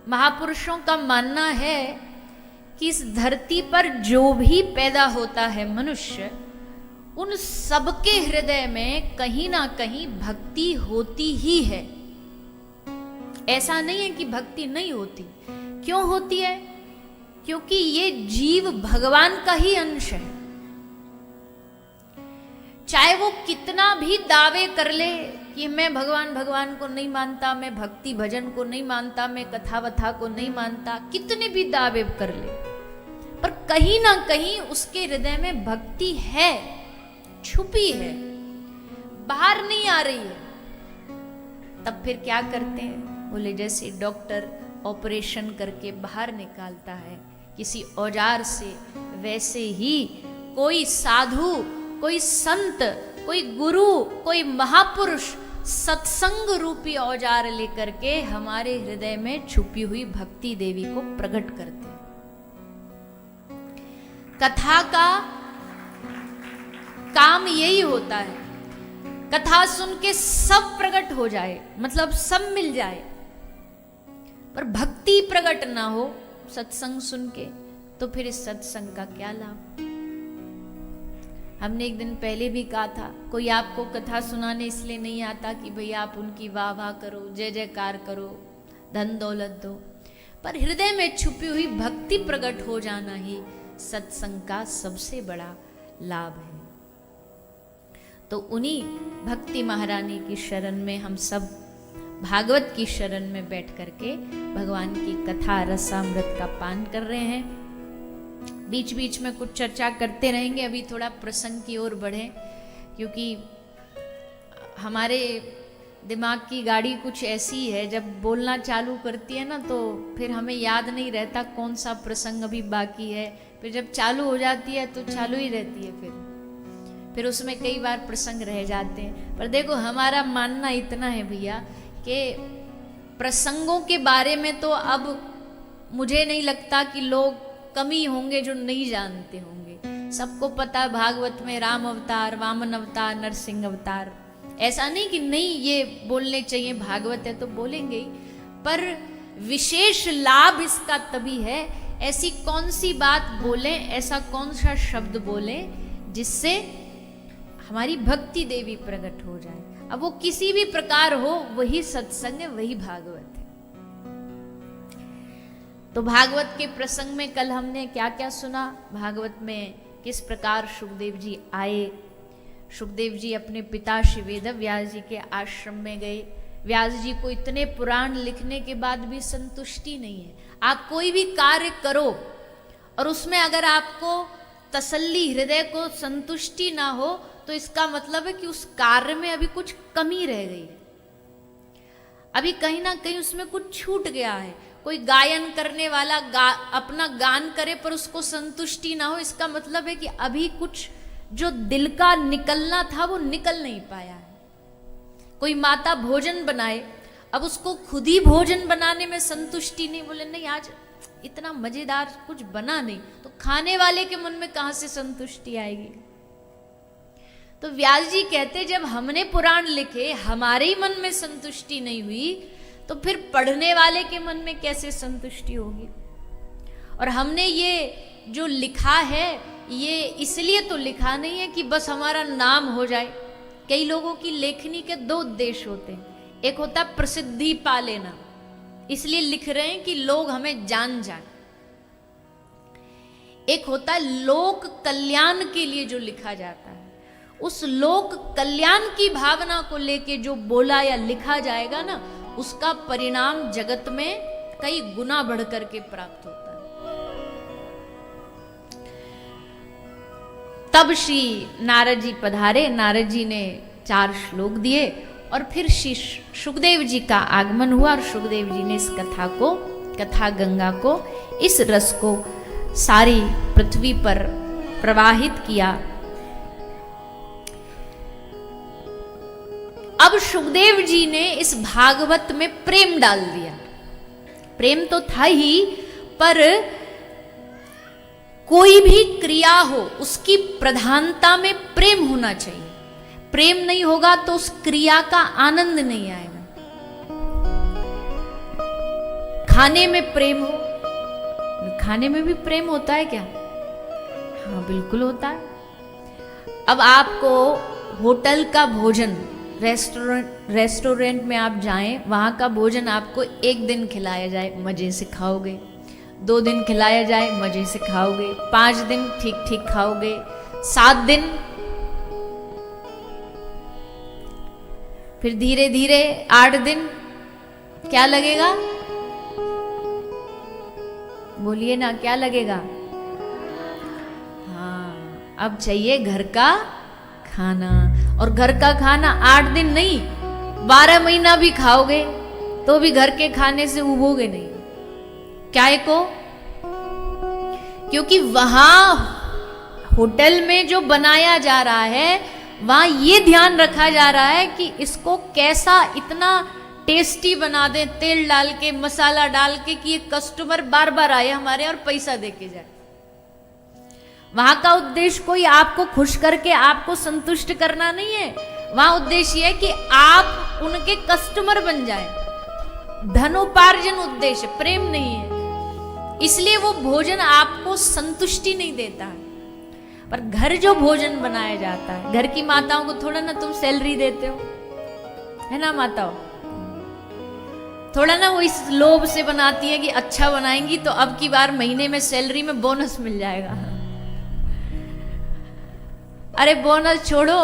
महापुरुषों का मानना है कि इस धरती पर जो भी पैदा होता है मनुष्य, उन सबके हृदय में कहीं ना कहीं भक्ति होती ही है। ऐसा नहीं है कि भक्ति नहीं होती। क्यों होती है? क्योंकि ये जीव भगवान का ही अंश है। चाहे वो कितना भी दावे कर ले कि मैं भगवान को नहीं मानता, मैं भक्ति भजन को नहीं मानता, मैं कथा वथा को नहीं मानता, कितने भी दावे कर ले, पर कहीं ना कहीं उसके हृदय में भक्ति है, छुपी है, बाहर नहीं आ रही है। तब फिर क्या करते हैं? बोले जैसे डॉक्टर ऑपरेशन करके बाहर निकालता है किसी औजार से, वैसे ही कोई साधु, कोई संत, कोई गुरु, कोई महापुरुष सत्संग रूपी औजार लेकर के हमारे हृदय में छुपी हुई भक्ति देवी को प्रकट करते हैं। कथा का काम यही होता है, कथा सुन के सब प्रकट हो जाए, मतलब सब मिल जाए, पर भक्ति प्रकट ना हो सत्संग सुन के, तो फिर इस सत्संग का क्या लाभ? हमने एक दिन पहले भी कहा था, कोई आपको कथा सुनाने इसलिए नहीं आता कि भैया आप उनकी वाह वाह करो, जय जयकार करो, धन दौलत दो, पर हृदय में छुपी हुई भक्ति प्रकट हो जाना ही सत्संग का सबसे बड़ा लाभ है। तो उन्हीं भक्ति महारानी की शरण में हम सब भागवत की शरण में बैठ करके भगवान की कथा रसामृत का पान कर रहे हैं। बीच बीच में कुछ चर्चा करते रहेंगे। अभी थोड़ा प्रसंग की ओर बढ़े, क्योंकि हमारे दिमाग की गाड़ी कुछ ऐसी है, जब बोलना चालू करती है ना तो फिर हमें याद नहीं रहता कौन सा प्रसंग अभी बाकी है। फिर जब चालू हो जाती है तो चालू ही रहती है, फिर उसमें कई बार प्रसंग रह जाते हैं। पर देखो, हमारा मानना इतना है भैया कि प्रसंगों के बारे में तो अब मुझे नहीं लगता कि लोग कमी होंगे जो नहीं जानते होंगे। सबको पता भागवत में राम अवतार, वामन अवतार, नरसिंह अवतार। ऐसा नहीं कि नहीं ये बोलने चाहिए, भागवत है तो बोलेंगे ही, पर विशेष लाभ इसका तभी है, ऐसी कौन सी बात बोलें, ऐसा कौन सा शब्द बोलें जिससे हमारी भक्ति देवी प्रकट हो जाए। अब वो किसी भी प्रकार हो, वही सत्संग है, वही भागवत है। तो भागवत के प्रसंग में कल हमने क्या क्या सुना? भागवत में किस प्रकार सुखदेव जी आए, सुखदेव जी अपने पिता श्री वेद व्यास जी के आश्रम में गए। व्यास जी को इतने पुराण लिखने के बाद भी संतुष्टि नहीं है। आप कोई भी कार्य करो और उसमें अगर आपको तसल्ली, हृदय को संतुष्टि ना हो, तो इसका मतलब है कि उस कार्य में अभी कुछ कमी रह गई है, अभी कहीं ना कहीं उसमें कुछ छूट गया है। कोई गायन करने वाला अपना गान करे पर उसको संतुष्टि ना हो, इसका मतलब है कि अभी कुछ जो दिल का निकलना था वो निकल नहीं पाया है। कोई माता भोजन बनाए, अब उसको खुद ही भोजन बनाने में संतुष्टि नहीं, बोले नहीं आज इतना मजेदार कुछ बना नहीं, तो खाने वाले के मन में कहां से संतुष्टि आएगी? तो व्यास जी कहते जब हमने पुराण लिखे हमारे ही मन में संतुष्टि नहीं हुई, तो फिर पढ़ने वाले के मन में कैसे संतुष्टि होगी? और हमने ये जो लिखा है ये इसलिए तो लिखा नहीं है कि बस हमारा नाम हो जाए। कई लोगों की लेखनी के दो उद्देश्य होते हैं। एक होता है प्रसिद्धि पा लेना, इसलिए लिख रहे हैं कि लोग हमें जान जाए। एक होता है लोक कल्याण के लिए जो लिखा जाता है, उस लोक कल्याण की भावना को लेके जो बोला या लिखा जाएगा ना, उसका परिणाम जगत में कई गुना बढ़ करके प्राप्त होता है। तब श्री नारद जी पधारे, नारद जी ने 4 श्लोक दिए और फिर श्री सुखदेव जी का आगमन हुआ और सुखदेव जी ने इस कथा गंगा को, इस रस को सारी पृथ्वी पर प्रवाहित किया। अब सुखदेव जी ने इस भागवत में प्रेम डाल दिया। प्रेम तो था ही, पर कोई भी क्रिया हो उसकी प्रधानता में प्रेम होना चाहिए। प्रेम नहीं होगा तो उस क्रिया का आनंद नहीं आएगा। खाने में प्रेम हो। खाने में भी प्रेम होता है क्या? हाँ बिल्कुल होता है। अब आपको होटल का भोजन, रेस्टोरेंट में आप जाएं, वहाँ का भोजन आपको एक दिन खिलाया जाए, मज़े से खाओगे। 2 दिन खिलाया जाए, मज़े से खाओगे। 5 दिन ठीक ठीक खाओगे। 7 दिन, फिर धीरे धीरे 8 दिन, क्या लगेगा? बोलिए ना, क्या लगेगा? हाँ, अब चाहिए घर का खाना। और घर का खाना 8 दिन नहीं, 12 महीना भी खाओगे तो भी घर के खाने से उबोगे नहीं। क्या को? क्योंकि वहां होटल में जो बनाया जा रहा है, वहां ये ध्यान रखा जा रहा है कि इसको कैसा इतना टेस्टी बना दे, तेल डाल के, मसाला डाल के, कि ये कस्टमर बार बार आए हमारे और पैसा दे के जाए। वहां का उद्देश्य कोई आपको खुश करके आपको संतुष्ट करना नहीं है। वहां उद्देश्य है कि आप उनके कस्टमर बन जाए। धनोपार्जन उद्देश्य, प्रेम नहीं है। इसलिए वो भोजन आपको संतुष्टि नहीं देता है। पर घर जो भोजन बनाया जाता है, घर की माताओं को थोड़ा ना तुम सैलरी देते हो, है ना माताओं? थोड़ा ना वो इस लोभ से बनाती है कि अच्छा बनाएंगी तो अब की बार महीने में सैलरी में बोनस मिल जाएगा। अरे बोनस छोड़ो,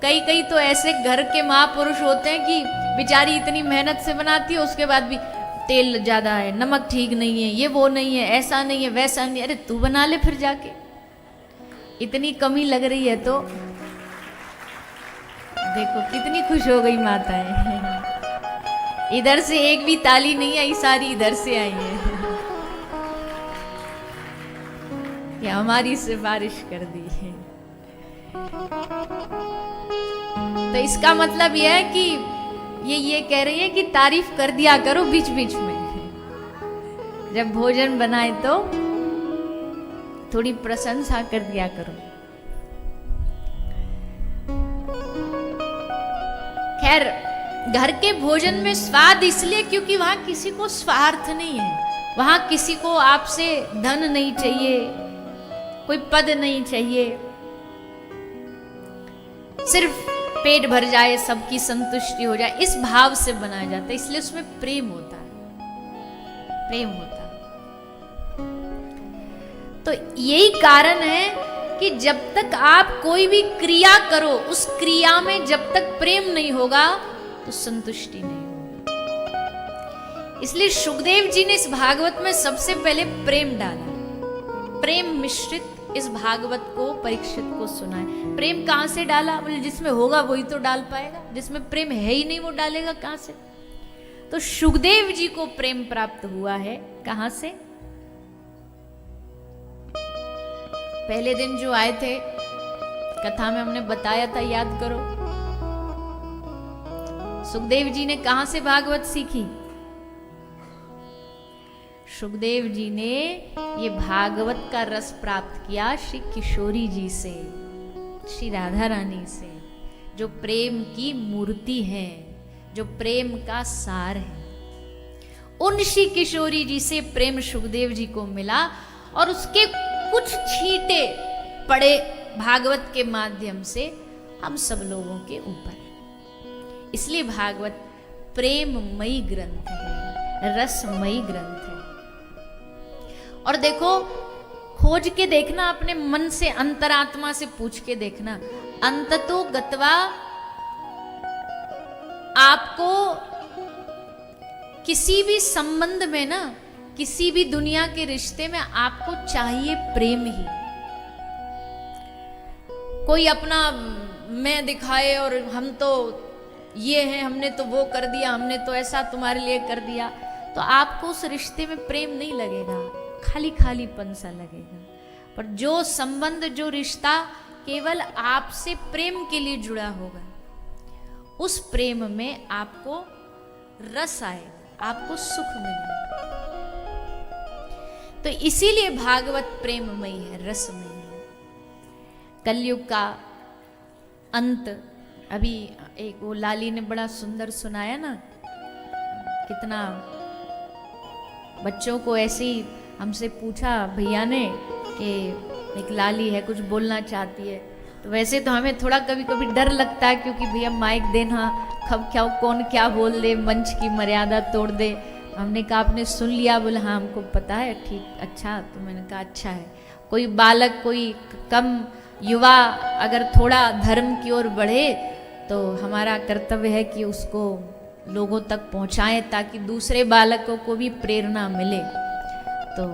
कई कई तो ऐसे घर के महापुरुष होते हैं कि बेचारी इतनी मेहनत से बनाती है, उसके बाद भी तेल ज्यादा है, नमक ठीक नहीं है, ये वो नहीं है, ऐसा नहीं है, वैसा नहीं। अरे तू बना ले फिर जाके, इतनी कमी लग रही है तो। देखो कितनी खुश हो गई माताएं। इधर से एक भी ताली नहीं आई, सारी इधर से आई है। ये हमारी सिफारिश कर दी है। तो इसका मतलब यह है कि ये कह रही है कि तारीफ कर दिया करो बीच बीच में। जब भोजन बनाए तो थोड़ी प्रशंसा कर दिया करो। खैर, घर के भोजन में स्वाद इसलिए क्योंकि वहां किसी को स्वार्थ नहीं है। वहां किसी को आपसे धन नहीं चाहिए, कोई पद नहीं चाहिए, सिर्फ पेट भर जाए, सबकी संतुष्टि हो जाए, इस भाव से बनाया जाता है। इसलिए उसमें प्रेम होता है, प्रेम होता है। तो यही कारण है कि जब तक आप कोई भी क्रिया करो, उस क्रिया में जब तक प्रेम नहीं होगा तो संतुष्टि नहीं होगी। इसलिए सुखदेव जी ने इस भागवत में सबसे पहले प्रेम डाला। प्रेम मिश्रित इस भागवत को परीक्षित को सुनाए। प्रेम कहां से डाला? बोले जिसमें होगा वही तो डाल पाएगा, जिसमें प्रेम है ही नहीं वो डालेगा कहां से? तो सुखदेव जी को प्रेम प्राप्त हुआ है कहां से? पहले दिन जो आए थे, कथा में हमने बताया था, याद करो। सुखदेव जी ने कहां से भागवत सीखी? सुखदेव जी ने ये भागवत का रस प्राप्त किया श्री किशोरी जी से, श्री राधा रानी से, जो प्रेम की मूर्ति है, जो प्रेम का सार है। उन श्री किशोरी जी से प्रेम सुखदेव जी को मिला और उसके कुछ छींटे पड़े भागवत के माध्यम से हम सब लोगों के ऊपर। इसलिए भागवत प्रेममयी ग्रंथ है, रसमयी ग्रंथ है। और देखो, खोज के देखना, अपने मन से, अंतरात्मा से पूछ के देखना, अंततो गत्वा आपको किसी भी संबंध में ना, किसी भी दुनिया के रिश्ते में आपको चाहिए प्रेम ही। कोई अपना मैं दिखाए और हम तो ये हैं, हमने तो वो कर दिया, हमने तो ऐसा तुम्हारे लिए कर दिया, तो आपको उस रिश्ते में प्रेम नहीं लगेगा, खाली खालीपन सा लगेगा। पर जो संबंध, जो रिश्ता केवल आपसे प्रेम के लिए जुड़ा होगा, उस प्रेम में आपको रस आएगा, आपको सुख मिलेगा। तो इसीलिए भागवत प्रेममयी है, रसमयी है। कलयुग का अंत, अभी एक वो लाली ने बड़ा सुंदर सुनाया ना, कितना बच्चों को ऐसे ही हमसे पूछा भैया ने कि एक लाली है कुछ बोलना चाहती है, तो वैसे तो हमें थोड़ा कभी कभी डर लगता है क्योंकि भैया माइक देना कब क्या कौन क्या बोल दे, मंच की मर्यादा तोड़ दे। हमने कहा आपने सुन लिया? बोले हाँ हमको पता है। ठीक, अच्छा। तो मैंने कहा अच्छा है। कोई बालक, कोई कम युवा अगर थोड़ा धर्म की ओर बढ़े तो हमारा कर्तव्य है कि उसको लोगों तक पहुंचाएं ताकि दूसरे बालकों को भी प्रेरणा मिले। तो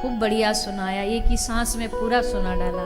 खूब बढ़िया सुनाया, एक ही सांस में पूरा सुना डाला।